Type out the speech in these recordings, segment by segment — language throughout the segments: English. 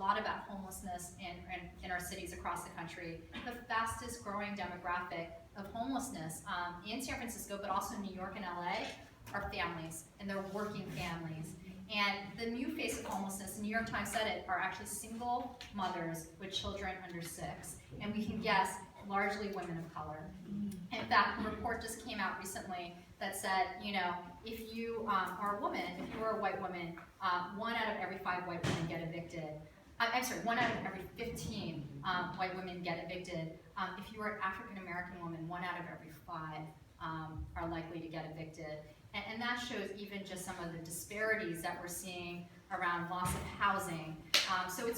lot about homelessness in our cities across the country. The fastest growing demographic of homelessness in San Francisco, but also New York and LA, are families, and they're working families. And the new face of homelessness, the New York Times said it, are actually single mothers with children under 6. And we can guess, largely women of color. In fact, a report just came out recently that said, you know, if you are a woman, if you are a white woman, 1 out of every 5 white women get evicted. I'm sorry, 1 out of every 15 white women get evicted. If you are an African American woman, 1 out of every 5 are likely to get evicted. And that shows even just some of the disparities that we're seeing around loss of housing. So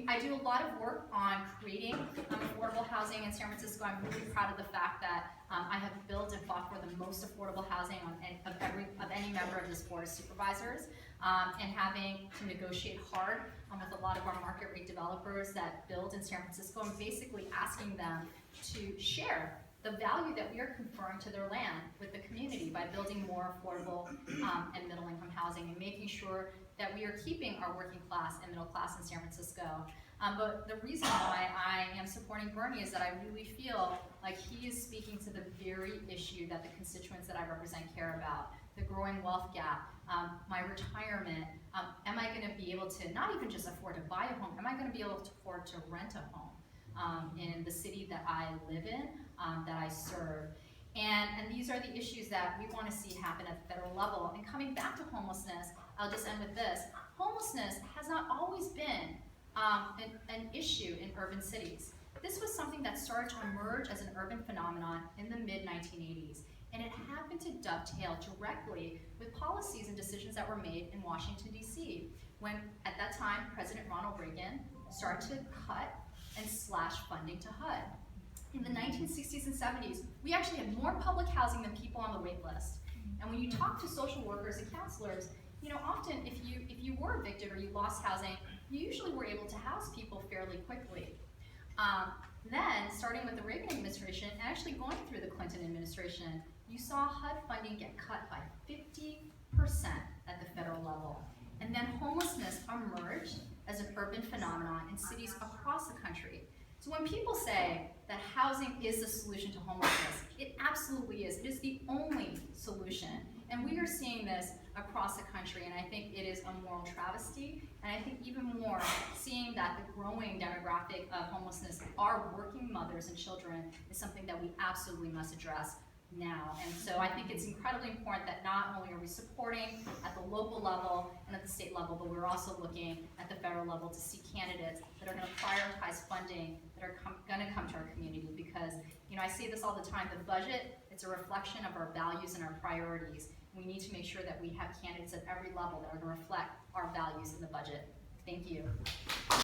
I do a lot of work on creating affordable housing in San Francisco. I'm really proud of the fact that I have built and fought for the most affordable housing of any member of this board of supervisors, and having to negotiate hard with a lot of our market rate developers that build in San Francisco, and basically asking them to share the value that we are conferring to their land with the community by building more affordable and middle income housing, and making sure that we are keeping our working class and middle class in San Francisco. But the reason why I am supporting Bernie is that I really feel like he is speaking to the very issue that the constituents that I represent care about: the growing wealth gap, my retirement. Am I going to be able to not even just afford to buy a home, am I going to be able to afford to rent a home in the city that I live in, that I serve? And these are the issues that we want to see happen at the federal level. And coming back to homelessness, I'll just end with this. Homelessness has not always been an issue in urban cities. This was something that started to emerge as an urban phenomenon in the mid-1980s. And it happened to dovetail directly with policies and decisions that were made in Washington, D.C., when, at that time, President Ronald Reagan started to cut and slash funding to HUD. In the 1960s and 70s, we actually had more public housing than people on the wait list. And when you talk to social workers and counselors, you know, often if you were evicted or you lost housing, you usually were able to house people fairly quickly. Then, starting with the Reagan administration, and actually going through the Clinton administration, you saw HUD funding get cut by 50% at the federal level. And then homelessness emerged as an urban phenomenon in cities across the country. So when people say that housing is the solution to homelessness, it absolutely is. It is the only solution. And we are seeing this across the country, and I think it is a moral travesty. And I think even more, seeing that the growing demographic of homelessness are working mothers and children is something that we absolutely must address now. And so I think it's incredibly important that not only are we supporting at the local level and at the state level, but we're also looking at the federal level to see candidates that are going to prioritize funding that are going to come to our community. Because, you know, I say this all the time, the budget, it's a reflection of our values and our priorities. We need to make sure that we have candidates at every level that are going to reflect our values in the budget. Thank you.